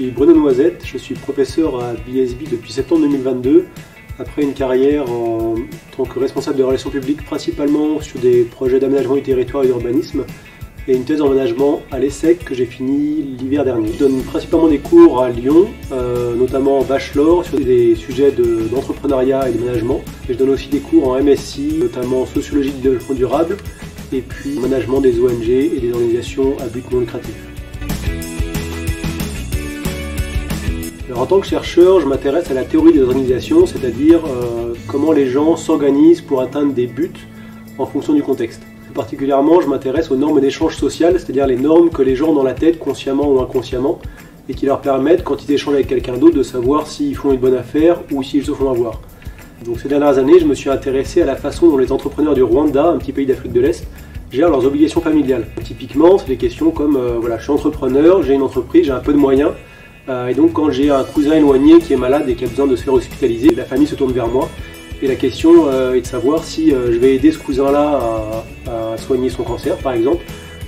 suis Bruno Noisette, je suis professeur à BSB depuis septembre 2022, après une carrière en tant que responsable de relations publiques principalement sur des projets d'aménagement du territoire et d'urbanisme, et une thèse en management à l'ESSEC que j'ai fini l'hiver dernier. Je donne principalement des cours à Lyon, notamment en bachelor sur des sujets d'entrepreneuriat et de management. Et je donne aussi des cours en MSc, notamment en sociologie du développement durable, et puis management des ONG et des organisations à but non lucratif. Alors, en tant que chercheur, je m'intéresse à la théorie des organisations, c'est-à-dire comment les gens s'organisent pour atteindre des buts en fonction du contexte. Plus particulièrement, je m'intéresse aux normes d'échange social, c'est-à-dire les normes que les gens ont dans la tête, consciemment ou inconsciemment, et qui leur permettent, quand ils échangent avec quelqu'un d'autre, de savoir s'ils font une bonne affaire ou s'ils se font avoir. Donc, ces dernières années, je me suis intéressé à la façon dont les entrepreneurs du Rwanda, un petit pays d'Afrique de l'Est, gèrent leurs obligations familiales. Typiquement, c'est des questions comme voilà, je suis entrepreneur, j'ai une entreprise, j'ai un peu de moyens, et donc quand j'ai un cousin éloigné qui est malade et qui a besoin de se faire hospitaliser, la famille se tourne vers moi. Et la question est de savoir si je vais aider ce cousin-là à soigner son cancer, par exemple,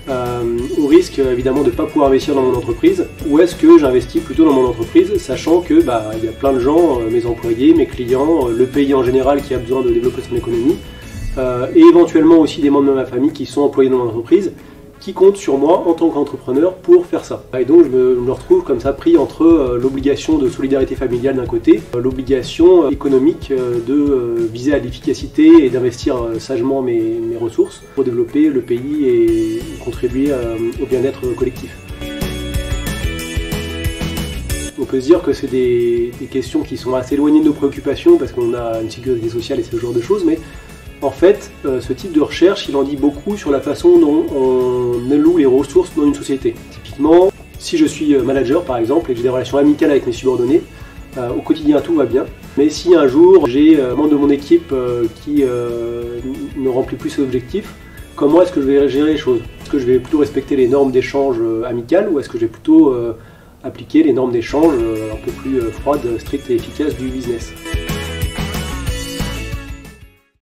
au risque évidemment de ne pas pouvoir investir dans mon entreprise, ou est-ce que j'investis plutôt dans mon entreprise, sachant que il y a plein de gens, mes employés, mes clients, le pays en général qui a besoin de développer son économie, et éventuellement aussi des membres de ma famille qui sont employés dans mon entreprise, qui comptent sur moi en tant qu'entrepreneur pour faire ça. Et donc je me retrouve comme ça pris entre l'obligation de solidarité familiale d'un côté, l'obligation économique de viser à l'efficacité et d'investir sagement mes ressources pour développer le pays et contribuer au bien-être collectif. On peut se dire que c'est des questions qui sont assez éloignées de nos préoccupations parce qu'on a une sécurité sociale et ce genre de choses, mais en fait, ce type de recherche, il en dit beaucoup sur la façon dont on alloue les ressources dans une société. Typiquement, si je suis manager par exemple et que j'ai des relations amicales avec mes subordonnés, au quotidien tout va bien. Mais si un jour j'ai un membre de mon équipe qui ne remplit plus ses objectifs, comment est-ce que je vais gérer les choses? Est-ce que je vais plutôt respecter les normes d'échange amicales ou est-ce que je vais plutôt appliquer les normes d'échange un peu plus froides, strictes et efficaces du business?